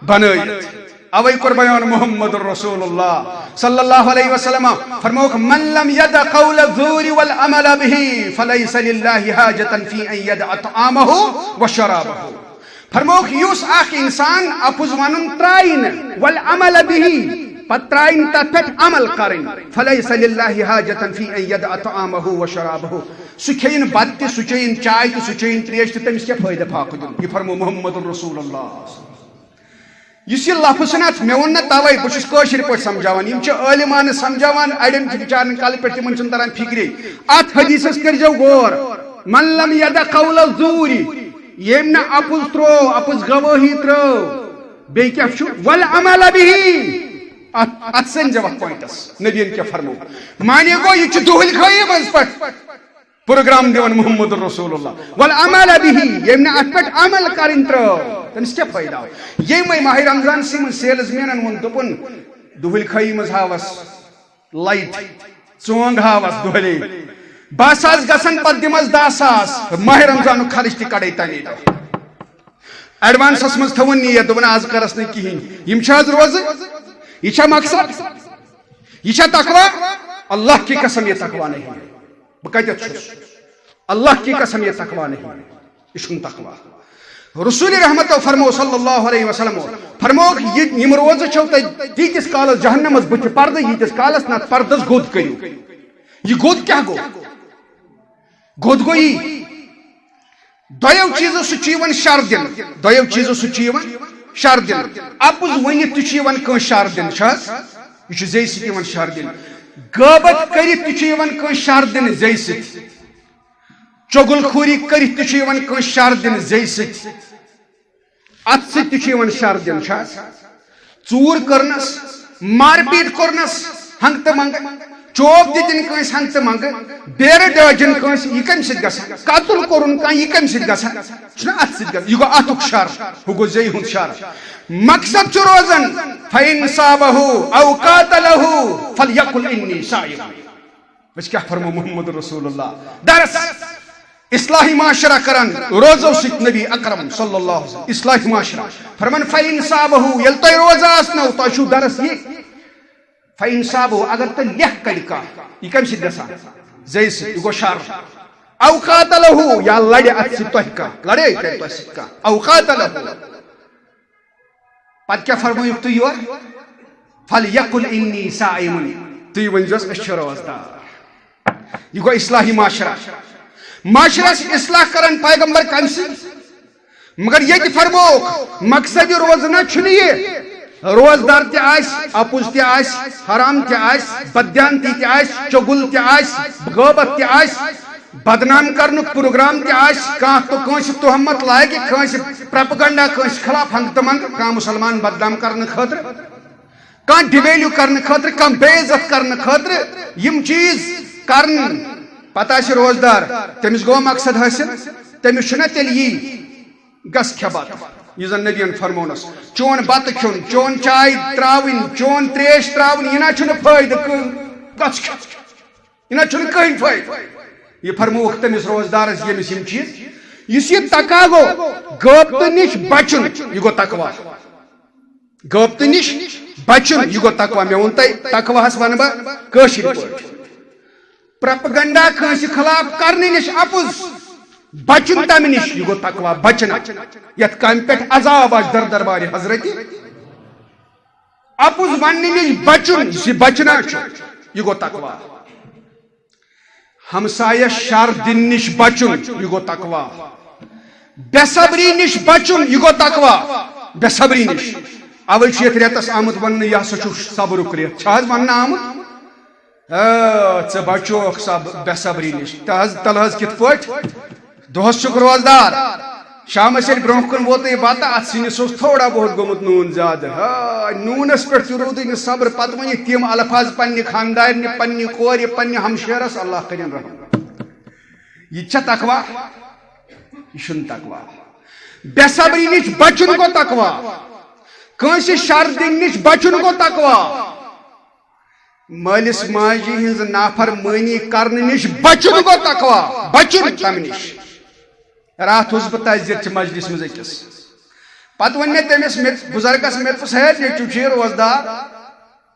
بنٲیِتھ اوے قربان محمد رسول اللہ صلی اللہ علیہ وسلم فرموک من لم يدع قول الزور والعمل به فليس لله حاجة في ان يدع طعامه وشرابه فرموک یوس اخ انسان اپز ونن ترائن والعمل به پترائن تت عمل کرن فليس لله حاجة في ان يدع طعامه وشرابه سکھین بت سچین چائے سچین تریش تمس کیا فائدہ پاک دن یہ فرمو محمد رسول اللہ اس یہ لفظ نت مے ون توے بہس کاشر پہ سمجھاوان عالمان سمجھاوان اڑین بچارن کل پہ تمن چھ تران فکری ات حدیثس کرجو غور من لم يدع قول الزور یم نہ اپز ترو اپز گواہی ترو بی کیا چھ والعمل به ات سن جواب پوائنٹس نبی کیا فرمو مانے گو یہ چھ دہل کھائی بس پٹ پروگرام دیون محمد رسول اللہ والعمل به یم نہ ات پٹ عمل کرن ترو تمس کیا فائدہ یہ میں ماہ رمضان سی من سیلز مینن ون دپن دہل کھائی مز ہاوس لائٹ چونگ ہاوس دہلی بس گھن پہ دمس 10,000 ماہ رمضان خرچ تہ کڑے تنے ایڈوانسس مز تھون نیت دپن آز کرس نا کہین یم چھ روز یہ مقصد یہ تقوی اللہ کی قسم یہ تقوی نہیں بہ کتھ اللہ کی قسم یہ تقوی نہیں یہ تقوی رسول رحمت فرمو صلی اللہ علیہ وسلم فرموک یم روز چھو تیتس کالس جہنمس بت پردہ یتس کالس نت پردس گود کرو یہ گود کیا گو گود گو یہ دویو چیزو سچیون شر دن دویو چیزو سچیون شر دن اپز ونت تچیون کن شر دن چھس یہ زی سیون شر دن غیبت کرت تچیون کن شر دن زی ست چگل خوری کرت تچیون کن شر دن زی ست ات ست تچیون شر دن چھس چور کرنس مار پیٹ کرنس ہنگ تو منگ چوب دن کنس ہنگ تو منگ بیر ڈاجن کنس یہ کم ست گژھان قتل کرن کان یہ کم ست گژھان چھنا ات ست گژھان یہ گو اتک شر ہو گو زی ہند شر مقصد چھ روزن فإن صابه او قاتله فليقل اني صائم بس کیا فرمو محمد رسول اللہ درس اصلاحی معاشرہ کرن روزو سک نبی اکرم صلی اللہ علیہ وسلم اصلاحی معاشرہ فرمان فإن صابه یل تو روزہ اسنو تو شو درس یہ فإن صابه اگر تو لہ کڑکا یہ کم ست گژھان زی ست یہ گو شر او قاتله یا لڑے ات ست تو کا لڑے تو ست کا او قاتله پتہ کیا فرمو تو یور فلیقل انی صائم تو ونجس اچھ روزدار یہ گو اصلاحی معاشرہ معاشرہ اصلاح کرن پیغمبر کم سی مگر یہ فرموک مقصد روزنا چھنی یہ روزدار تہ آس اپز تہ آس حرام تہ آس بدیانتی تہ آس چگل تہ آس غیبت تہ آس بدنام کرن پروگرام تہ آس کان تو کانس تہمت لائق کانس پروپیگنڈا کانس خلاف ہنگ تمنگ کان مسلمان بدنام کرن خاطر کان ڈیویلیو کرن خاطر کان بے عزت کرن خاطر یم چیز کرن پتہ روزدار تمس گو مقصد حاصل تمس چھنا تیل یہ گس کھبات یہ زن نبیان فرمونس چون بت کھون چون چائے تراون چون تریش تراون یہ نہ چھن فائدہ گس یہ نہ چھن کہیں فائدہ یہ فرموک تمس روزدارس یمس یم چیز یہ تقا گو غیبت نش بچن یہ گو تقوی غیبت نش بچن یہ گو تقوی مے ون تقوی ہس ون بہ کاشر پٲٹھۍ پروپیگنڈا کانس خلاف کرنے نش اپز بچن تم نش یہ گو تقوی بچن یت کم پہ عذاب آج در دربار حضرت اپز ون نش بچن یہ بچنا یہ گو تقوی ہمسایہ شر دن نش بچن یہ گو تقوی بے صبری نش بچن یہ گو تقوی بے صبری نش اوے چھ ریتس آمت ون یہ ہسا صبرک ریت ون آمت ژے بچوک سب بے صبری نش تل حض کت پٲٹھۍ دۄہس چھُکھ روزدار شامس ییٚلہِ برونٛہہ کُن ووت بتہ اتھ سِنِس اوس تھوڑا بہت گوٚمُت نوٗن زیادٕ نوٗنس پٮ۪ٹھ تہِ روٗدٕے نہٕ صبر پتہٕ ؤنِکھ تِم الفاظ پننہِ خاندارنہِ پننہِ کورِ پننہِ ہمشیرس اللہ کٔرِنۍ رحم یہ چھا تقوی یہ چھُنہٕ تقوی بے صبری نش بچُن گوٚو تقوی کٲنٛسہِ شر دِنہٕ نش بچُن گوٚو تقوی مالس ماجی ہنز نافرمانی کرنے نش بچن گو تقوی بچن تم نش رات بہ تذیر مجلس مز اکس پتہ ون مے تمس بزرگس مے دس ہے نیچو روزدار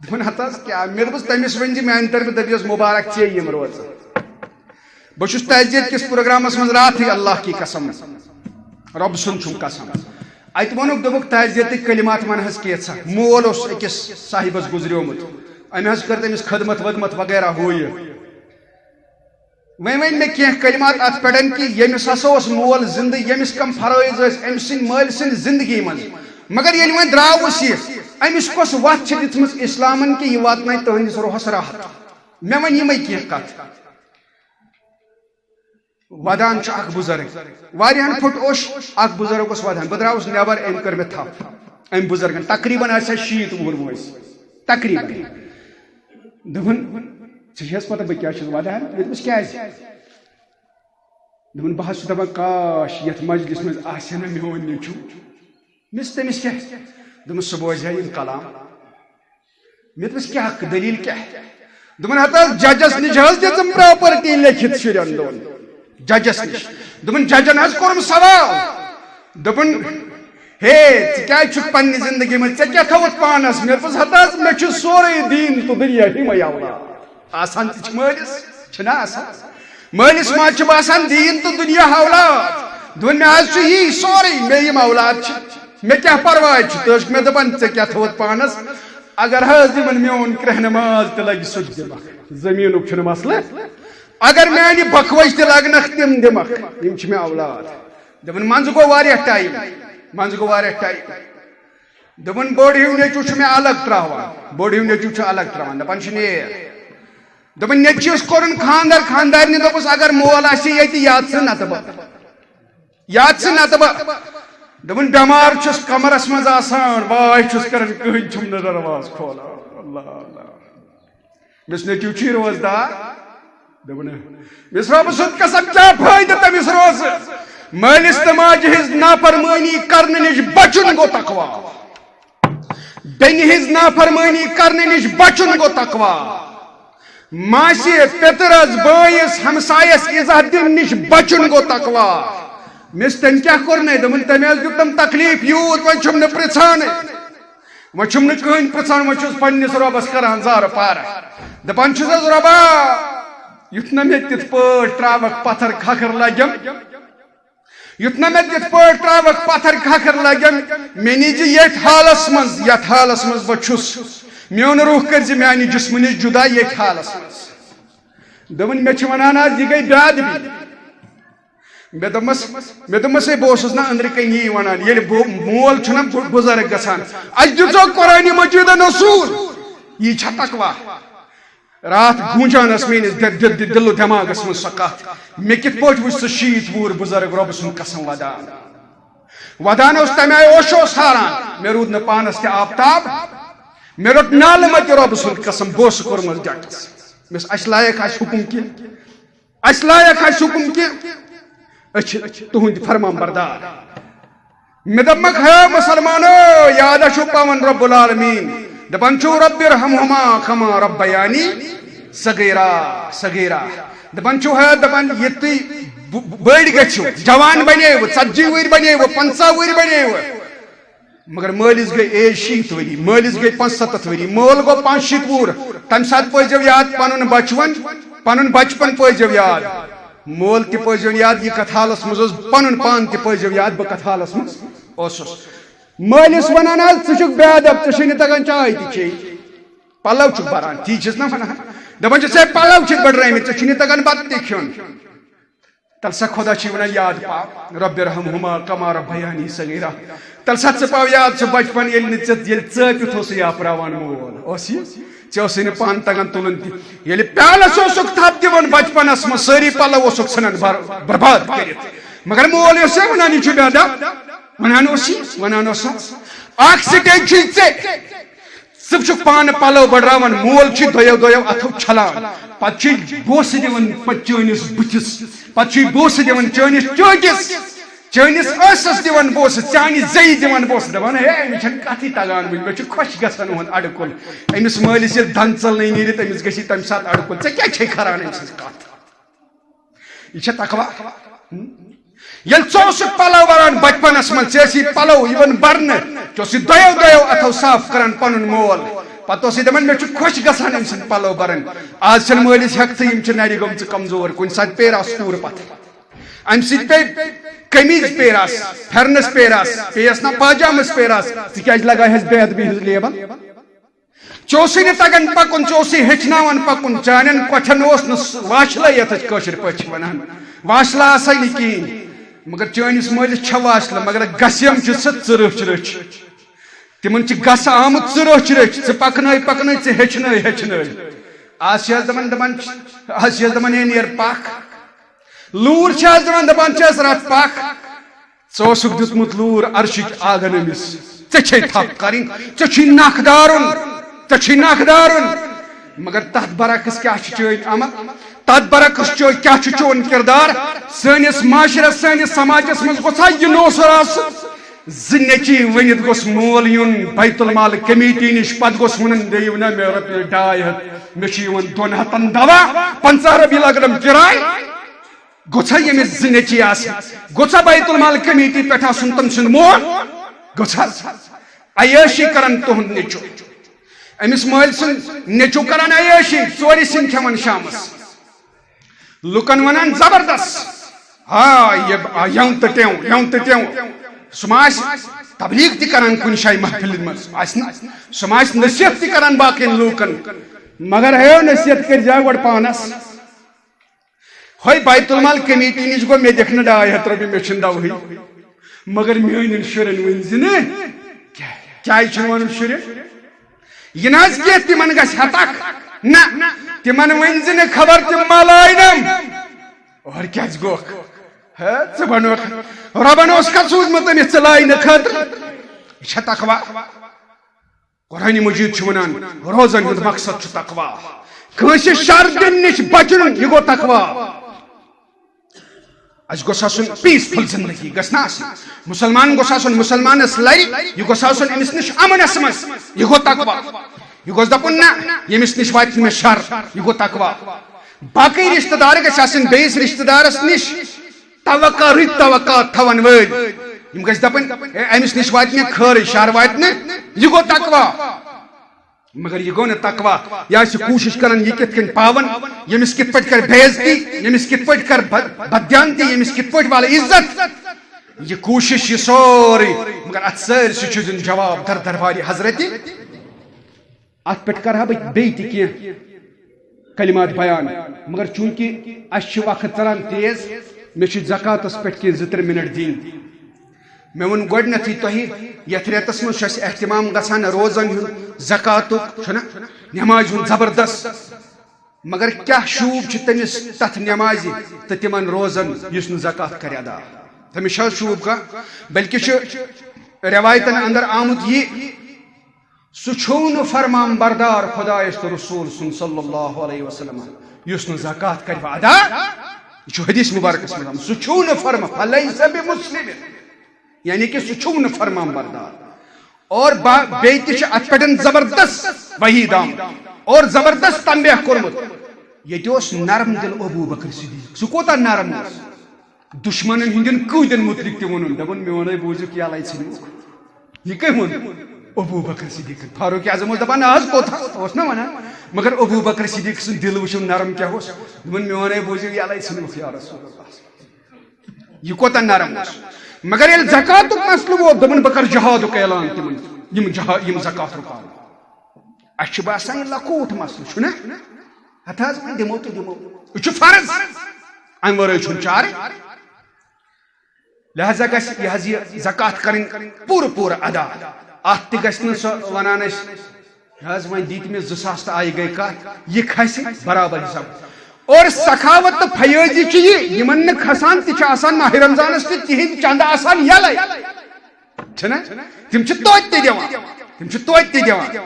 دپن ہتس کیا مے دس تمس ون میانہ طرف دپیس مبارک ے یم روز بہس تعزیت کس پروگرامس من رات اللہ کی قسم رب سن چھم قسم ات ونک دپک تعزیت کلمات من حس کیسا مول اس اکس صاحبس گزریومت ام حس کر تمس خدمت ودمت وغیرہ ہو ون مے کی کلمات ات پہ کہ یمس ہسا مول زندہ یمس کم فرائض ام سن مل سن زندگی من مگر یل ون دراوس یہ امس کس وت دتم اسلامن کہ یہ واتن تہندس روحس راحت مے ون یمے کی کت ودان اخ بزرگ واریاہن پھٹ اوش اخ بزرگ اس ودان بہ دراوس نیبر ام کر مے تھپ ام بزرگن تقریباً آسا 60 وُہُر وٲنٛس تقریباً دپن ژےٚ پتہ بہٕ کیٛاہ چھُس ودان مےٚ دوٚپُس کیٛازِ دپن بہٕ حظ چھُس دپان کاش یتھ مجلس منٛز آسہِ نا میون نیٚچوٗ مےٚ دوٚپُس تٔمِس کیٛاہ دوٚپُن سُہ بوزِ ہا یِم کلام مےٚ دوٚپُس کیٛاہ دلیٖل کیٛاہ دپن ہتھ حظ ججس نِش حظ دِژٕم پراپرٹی لیکھِتھ شُرٮ۪ن دۄن ججس نش دپن ججن حظ کوٚرُم سوال دپن ہے ژٕ کیٛازِ چھُکھ پننہِ زندگی منٛز ژےٚ کیٛاہ تھوٚوُتھ پانس مےٚ دوٚپُس ہتھ حظ مےٚ چھُ سورُے دیٖن تہٕ دُنیا یِمے اولاد آسان تہِ چھِ مٲلِس چھُنا آسان مٲلِس ما چھُ باسان دیٖن تہٕ دُنیا اولاد دوٚپُن مےٚ حظ چھُ یی سورُے مےٚ یِم اولاد چھِ مےٚ کیٛاہ پرواے چھُ تہٕ ٲسۍ مےٚ دپان ژےٚ کیٛاہ تھوٚوُتھ پانس اگر حظ یِمن میون کرٛہنہٕ ماز تہِ لگہِ سُہ تہِ دِمکھ زٔمیٖنُک چھُنہٕ مسلہٕ اگر میانہِ بکھوج تہِ لگنکھ تِم دِمکھ یِم چھِ مےٚ اولاد دپن منٛزٕ گوٚو واریاہ ٹایم دپن بوٚڑ ہیوٗ نیٚچوٗ چھُ مےٚ الگ تراوان بوٚڑ ہیوٗ نیٚچوٗ چھُ الگ تراوان دپان چھُ نیر دپن نیٚچوِس کوٚرُن خاندر خاندارنہِ دوٚپُس اگر مول آسہِ ییٚتہِ یاد ژٕ نتہٕ بہٕ دپن بٮ۪مار چھُس کمرس منٛز آسان واے چھُس کران کٕہٕنۍ چھُم نہٕ دروازٕ کھولان اللہ اللہ مےٚ نیٚچوٗ چھُے روزدار دپن مس رۄبہٕ سُنٛد قسم کیٛاہ فٲیدٕ تٔمِس روزٕ مٲلِس تہٕ ماجہِ ہٕنٛز نافرمٲنی کرنہٕ نِش بچُن گوٚو تقوا بیٚنہِ ہٕنٛز نافرمٲنی کرنہٕ نِش بچُن گوٚو تقوا ماسہِ پیترس بٲیِس ہمسایس عزت دِنہٕ نِش بچُن گوٚو تقوا مس تٔمۍ کیٛاہ کوٚرنَے دوٚپُن تٔمۍ حظ دیُتنم تکلیٖف یوٗت وۄنۍ چھُم نہٕ پرژھانٕے وۄنۍ چھُم نہٕ کٕہٕنۍ پرژھان وۄنۍ چھُس پننِس رۄبس کران زارٕ پارٕ دپان چھُس حظ رۄبا یُتھ نہٕ مےٚ تِتھ پٲٹھۍ تراوکھ پتھر کھکھر لگیم پتھر کھکھر لگیم مےٚ نیٖزِ یتھ حالس منٛز بہٕ چھُس میون روح کٔرۍ زِ میانہِ جسمہٕ نِش جُدا ییٚتھۍ حالس منٛز دوٚپُن مےٚ چھِ ونان آز یہِ گٔے بےادبی مےٚ دوٚپمس ہے بہٕ اوسُس نا أنٛدرٕ کَنۍ یی ونان ییٚلہِ مول چھُنا بُزرگ گژھان اَسہِ دِژو قرآنِ مجیٖدن اصوٗل یی چھا تقوا رات گوٗنجان ٲس میٲنِس دِلو دٮ۪ماغس منٛز سۄ کتھ مےٚ کِتھ پٲٹھۍ وٕچھ سُہ 60 وُہُر بُزرگ رۄبہٕ سُنٛد قسم ودان اوس تمہِ آیہِ اوشو اوس ہاران مےٚ روٗد نہٕ پانس تہِ آفتاب مےٚ روٚٹ نالہٕ متہِ رۄبہٕ سُنٛد قسم بہٕ اوسُس کوٚرمُت ڈٹس مےٚ اَسہِ لایق آسہِ حُکُم کینٛہہ أسۍ چھِ تُہُنٛدۍ فرمان بردار مےٚ دوٚپمکھ ہے مُسلمانو یاد چھُ پاون رۄب العالمیٖن دپان چھُ رۄبِ ارحمہما کما ربیانی صغیرا دپان چھُ ہے دپان ییٚلہِ تُہۍ بٔڑۍ گٔژھِو جوان بنیوٕ 40 وُہٕرۍ بنیوٕ 50 وُہٕرۍ بنیوٕ مگر مٲلِس گٔے ایج 60 ؤری مٲلِس گٔے 75 ؤری مول گوٚو 65 وُہُر تمہِ ساتہٕ پٲیزیو یاد پنُن بچپن پٲیزیو یاد مول تہِ پٲیزیو یاد یہِ کتھ حالس منٛز اوس پنُن پان تہِ پٲیزیو یاد بہٕ کتھ حالس منٛز اوسُس مٲلِس ونان حظ ژٕ چھُکھ بے ادب ژےٚ چھے نہٕ تگان چاے تہِ چیٚنۍ پلو چھُکھ بران تی چھِس نا ونان دپان چھِس ہے پلو چھِکھ بٔڑرٲمٕتۍ ژےٚ چھُے نہٕ تگان بتہٕ تہِ کھیوٚن تل سا خۄدا چھُے ونان یاد پاو رۄبِ ارحمہما کما ربیانی صغیرا تل سا ژٕ پاو یاد سُہ بچپن ییٚلہِ ژٲپِتھ اوسُے آپراوان مول اوس یہِ ژےٚ اوسُے نہٕ پانہٕ تگان تُلُن تہِ ییٚلہِ پیالس اوسُکھ تھپھ دِوان بچپنس منٛز سٲری پلو اوسُکھ ژھٕنان برباد کٔرِتھ مگر مول اوس ہے ونان یہِ چھُ بے ادب ونان اوس اکھ سٹیج چھُے ژٕ چھُکھ پانہٕ پلو بڑراوان مول چھُے دۄیو اتھو چھلان پتہٕ چھُے بوسہٕ دِوان چٲنِس بٕتھِس پتہٕ چھُے بوسہٕ دِوان چٲنِس چٲٹِس چٲنِس ٲسس دِوان بوسہٕ چانہِ زیٚیہِ دِوان بوسہٕ دپان ہے أمِس چھنہٕ کتھٕے تگان وٕنہِ مےٚ چھُ خۄش گژھان یِہُنٛد اڑٕکُل أمِس مٲلِس ییٚلہِ دند ژلنٕے نیٖرِتھ أمِس گژھِ تمہِ ساتہٕ اڑٕکُل ژےٚ کیٛاہ چھے کھران أمۍ سٕنٛز کتھ یہِ چھا تقوا یل ثوسک پلو بران بچپنس من ثیسی پلو یون برن چوسی دیو اتھو صاف کران پنن مول پتہ اس دپان مے خوش گژھان ام سن پلو برن آج چھن مالس ہیکتھے یم چھ نرِ گمژ کمزور کن سات پیراس پور پتہ ام سۭتۍ پے قمیض پیراس پھرنس پیراس پیس نا پاجامس پیراس تکیاز لگاہس بے ادبی ہز لیبل چوسی نہ تگان پکن چوسی ہیچناوان پکن چانن کٹھن اوس نہ واشلا یتھ کٲشِر پٲٹھۍ ونان واشلا آسے نہٕ کِہیٖنۍ مگر چٲنِس مٲلِس چھےٚ واشلا مگر گژھیم چھِ سۄ ژٕ رٔچھ تمن چھ گژھ آمُت ژٕ رٔچھ ژٕ پکنٲے ژٕ ہیچھنٲے آز چھِ دپان ہے نیر پکھ لور چھ آز دپان چھس رتھ پکھ ژٕ اوسُکھ دیُتمُت لور عرشٕکۍ آنگن أمِس ژےٚ چھے تھپھ کرٕنۍ ژےٚ چھُے نکھ دارُن مگر تتھ برعکس کیا چھ چٲنۍ عمل تتھ برعکس کیا چھ چون کردار سٲنِس معاشرس سٲنِس سماجس منٛز گوٚژھا یہِ نوسُر آسُن زٕ نیٚچی ؤنِتھ گوٚژھ مول یُن بیت المال کمیٹی نِش پتہٕ گوٚژھ وَنُن دِیِو نا مےٚ رۄپیہِ 250 مےٚ چھُ یِوان 200 دوا 50 رۄپیہِ لگنم کِراے گوٚژھا ییٚمِس زٕ نیٚچی آسٕنۍ گوٚژھا بیت المال کمیٹی پٮ۪ٹھ آسُن تٔمۍ سُنٛد مول گوٚژھا عیٲشی کران تُہُنٛد نیٚچوٗ أمِس مٲلۍ سُنٛد نیٚچوٗ کران عیٲشی ژورِ سِنۍ کھٮ۪وان شامس لُکن ونان زبردست ہاں یون تہٕ ٹیو سُہ ما آسہِ تبلیغ تہِ کران کُنہِ جایہِ محفِلن منٛز آسہِ نہٕ سُہ ما آسہِ نصیحت تہِ کران باقین لوٗکن مگر ہے نصیحت کٔرۍزِ گۄڈٕ پانس ہوے بیت المال کمیٹی نِش گوٚو مےٚ دِکھ نہٕ 200 رۄپیہِ مےٚ چھُنہٕ دوہٕے مگر میٲنٮ۪ن شُرٮ۪ن ؤنۍ زِ نہٕ کیٛازِ چھُنہٕ وَنُن شُرٮ۪ن یہ نہ حظ کینٛہہ تِمن گژھِ ہتکھ نہ تِمن ؤنۍ زِ نہٕ خبر تِم ما لاینم اور کیٛازِ گوکھ ژٕ بنوکھ رۄبن اوس کتھ سوٗزمُت أمِس ژٕ لاینہٕ خٲطرٕ یہِ چھےٚ تقوا قرآنِ مجیٖد چھُ ونان روزن ہُنٛد مقصد چھُ تقوا کٲنٛسہِ شر دِنہٕ نِش بچُن یہِ گوٚو تقوا اَسہِ گوٚژھ آسُن پیٖسفُل زندگی گژھِ نہ آسٕنۍ مُسلمان گوٚژھ آسُن مُسلمانس لرِ یہِ گوٚژھ آسُن أمِس نِش امنس منٛز یہِ گوٚو تقوا یہِ گوٚژھ دپُن نہ ییٚمِس نِش واتہِ نہٕ مےٚ شر یہِ گوٚو تقوا باقٕے رشتہٕ دار گژھِ آسٕنۍ بیٚیِس رشتہٕ دارس نِش توقع رٕتۍ توقعات تھاون وٲلۍ یِم گژھِ دپٕنۍ أمِس نِش واتہِ مےٚ خٲرٕے شر واتہِ نہٕ یہِ گوٚو تقوا مگر یہ گو نہ تقوا یہ آسہِ کوٗشِش کران یہ کِتھ کٔنۍ پاون ییٚمِس کِتھ پٲٹھۍ کر بے عزتی ییٚمِس کِتھ پٲٹھۍ کر بددیانتی ییٚمِس کِتھ پٲٹھۍ والہِ عزت یہ کوٗشِش یہِ سورُے مگر اتھ سٲرسٕے چھُ دیُن جواب در دربارِ حضرتِ اتھ پٮ۪ٹھ کرہا بہٕ بیٚیہِ تہِ کینٛہہ کلمات بیان مگر چوٗنٛکہِ اَسہِ چھُ وقت ژلان تیز مےٚ چھُ زکاتس پٮ۪ٹھ کینٛہہ 2-3 مِنٹ دِنۍ مےٚ ووٚن گۄڈنیٚتھٕے تۄہہِ یتھ رٮ۪تس منٛز چھُ اَسہِ احتمام گژھان روزن ہُنٛد زکاتُک چھُنہ نٮ۪مازِ ہُنٛد زبردست مگر کیٛاہ شوٗب چھُ تٔمِس تتھ نٮ۪مازِ تہٕ تِمن روزن یُس نہٕ زکات کرِ ادا تٔمِس چھا شوٗب کانٛہہ بلکہِ چھُ رٮ۪وایتن اندر آمُت یہِ سُہ چھُو نہٕ فرمان بردار خۄدایس تہٕ رسوٗل سُنٛد صلی اللہ علیہ وسلم یُس نہٕ زکات کرِ ادا یہ چھُ حدیث مبارکس منٛز آمُت سُہ چھُو نہٕ فرمان فلیس بمسلم یعنی کہ سُہ چھُو نہٕ فرمان بردار اور بیٚیہِ تہِ چھُ اتھ پٮ۪ٹھ زبردست وحیٖد آمُت اور زبردست تنبیہ کوٚرمُت ییٚتہِ اوس نرم دل ابوٗ بکر صدیٖق سُہ کوٗتاہ نرم اوس دُشمنن ہٕنٛدٮ۪ن قۭدٮ۪ن مُتعلق تہِ ووٚنُن دوٚپُن میونٕے بوٗزِکھ یلے ژھٕنِکھ یہِ کٔمۍ ووٚن ابوٗ بکر صدیٖقن فاروق اعظم اوس دپان نہ حظ کوتاہ اوس نہ ونان مگر ابوٗ بکر صدیٖق سُنٛد دل وٕچھُن نرم کیٛاہ اوس دوٚپُن میونٕے بوٗزِکھ یلے ژھٕنِکھ یا رسول اللہ یہِ کوتاہ نرم اوس مگر ییٚلہِ زکاتُک مسلہٕ ووت دوٚپُن بہٕ کرٕ جہادُک اعلان تِمن یِم زکات رُکاون اَسہِ چھُ باسان یہِ لۄکوٗٹ مسلہٕ چھُنہ ہتھ حظ وۄنۍ دِمو تہٕ دِمو یہِ چھُ فرض امہِ ورٲے چھُنہٕ چارٕ لہذا گژھِ یہِ حظ یہِ زکات کرٕنۍ پوٗرٕ ادا اتھ تہِ گژھِ نہٕ سۄ ونان أسۍ یہِ حظ وۄنۍ دِتۍ مےٚ 2,000 تہٕ آیہِ گٔے کتھ یہِ کھسہِ برابر حساب اور سخاوت تہٕ فیٲضی چھِ یہِ یِمن نہٕ کھسان تہِ چھِ آسان ماہ رمضانس تہِ تِہنٛدۍ چندٕ آسان یلے چھِنہ تِم چھِ توتہِ تہِ دِوان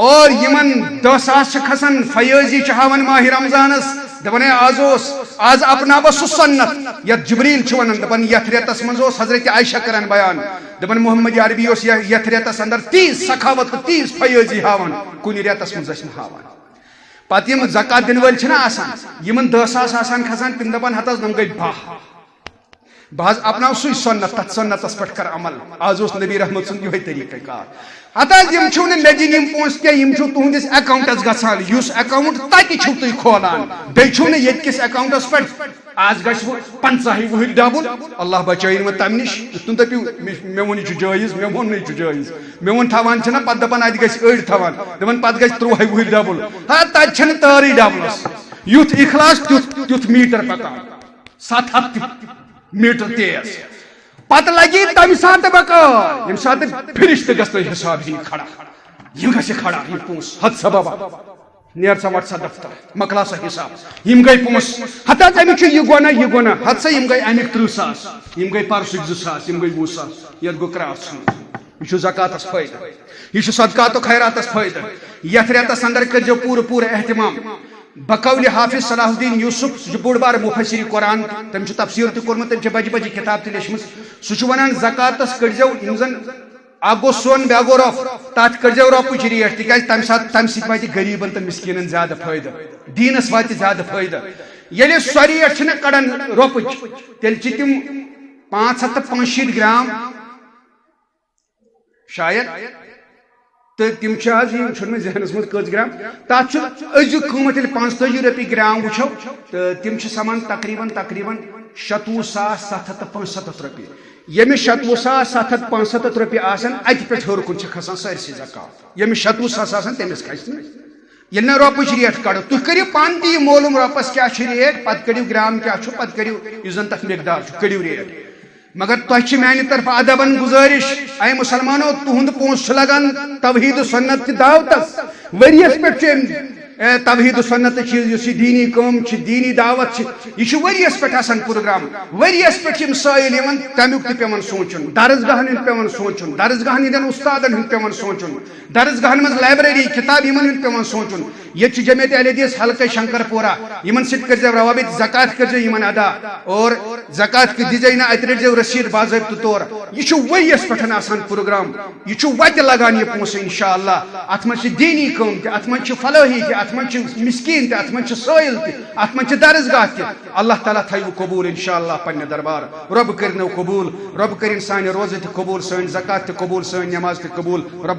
اور یِمن 10,000 چھِ کھسان فیٲضی چھِ ہاوان ماہ رمضانس دپان ہے آز اپناو بہٕ سُہ سنت یتھ جبریٖل چھُ ونان دپان یتھ رٮ۪تس منٛز اوس حضرت عائشہ کران بیان دپان محمد عربی اوس یتھ رٮ۪تس اندر تیٖژ سخاوت تہٕ تیٖژ فیٲضی ہاوان کُنہِ رٮ۪تس منٛز ٲسۍ نہٕ ہاوان پتہٕ یِم زکات دِنہٕ وٲلۍ چھِنہ آسان یِمن 10,000 آسان کھسان تِم دپان ہتھ حظ نم گٔے 12 بہت اپناو سی سنت تت سنتس پہ کر عمل آز اس نبی رحمت سن یہ طریقہ کار ہتاز یم چھو مے دن پونس کی یم چھو تہندس اکاؤنٹس گژھان یس اکاؤنٹ تتہ چھو تھی کھولان بیٚیہِ چھو نہٕ ییٚتہِ کِس اکاؤنٹس پہ آز گژھِ 50 وُہٕرۍ ڈبل اللہ بچٲیِن وۄنۍ تمہِ نِش تُہۍ دٔپِو مےٚ ووٚن یہِ چھُ جٲیز مےٚ ووٚن نہٕ یہِ چھُ جٲیز مےٚ ووٚن تھاوان چھِنہ پتہٕ دپان اتہِ گژھِ أڑۍ تھاوان دپان پتہٕ گژھِ 30 وُہٕرۍ ڈبل ہا تتہِ چھنہٕ تارٕے ڈبلس یُتھ اخلاص تیُتھ میٹر پکان 700 میٹر تیز پتہ لگی تمہ سات بکار یم سات فرشتہ گژھِ حساب ہی کھڑا یم گژھِ کھڑا یہ پونس حد سبب نیر سا وٹ سا دفتر مکلا سا حساب یم گئی پونس ہتا تمہ یہ گونا حد سا یم گئی امیک 30,000 یم گئی پرسک 2,000 یم گئی 20,000 یہ گو کراس یہ زکاتس فائدہ یہ صدقات و خیراتس فائدہ یتھ ریتس اندر کرجو پور اہتمام بقول حافظ صلاح الدین یوسف سہ بوڑ بار مفسر قرآن تم تفسیر تہ کورمت تم بجہ بجہ کتاب تہ لیچمژ سہ ونان زکاتس کڑزو یم زن اکھ گو سون بیا گو روف تات کڑزو روپچ ریٹ تکیاز تم سات واتہ غریبن تو مسکینن زیادہ فائدہ دینس واتہ زیادہ فائدہ ییٚلہِ سۄ ریٹ چھنہ کڑان روپچ تیٚلہِ چھِ تِم 565 گرام شاید تو تم آج یہ مے ذہنس مز کچ گرام تک ازیک قیمت یل 45 رۄپیہِ گرام وچھو تو تم سمان تقریباً 27,775 رۄپیہِ یمس 27,775 رۄپیہِ آسان اتہ پہ ہیور کن کھسان سٲرسٕے زکات یمس 27,000 آسان تمس کھسہ ییٚلہِ نہٕ رۄپٕچ ریٹ کڑو تُہۍ کٔرِو پانہٕ تہِ یہِ معلوٗم رۄپس کیٛاہ چھِ ریٹ پتہٕ کٔڑِو گرام کیٛاہ چھُ پتہٕ کٔڑِو یُس زن تتھ مقدار چھُ کٔڑِو ریٹ مگر تہ میانہ طرف ادبن گزارش اے مسلمانو تہند پونس لگان توحید و سنت کی دعوتس وریس پہ توحید و سنت دینی کم دینی دعوت یہ وریس پہ آسان پروگرام وریس پہ سائل تمیک تہ پیون سوچن درسگاہن ہند پیون سوچن درسگاہن ہند استادن ہند پیون سوچن درسگاہن مز لائبریری کتاب ہند پیون سوچن یہ جمعیت اہل حدیث حلقہ شنکر پورہ ان ست کرزو روابط زکات کرزو ان ادا اور زکات دزے نا ات رٹزو رسید باضابطہ طور یہ وریس پہ آسان پروگرام یہ وتہ لگان یہ پونسہ انشاءاللہ ات من دینی کم تہ ات من فلاحی تہ ات من مسکین تہ ات من سائل تہ ات من درسگاہ تہ اللہ تعالیٰ تھو قبول انشاءاللہ پنہ دربار رب کرنو قبول رب کرن سانہ روزہ تہ قبول سان زکات تہ قبول سان نماز تہ قبول رب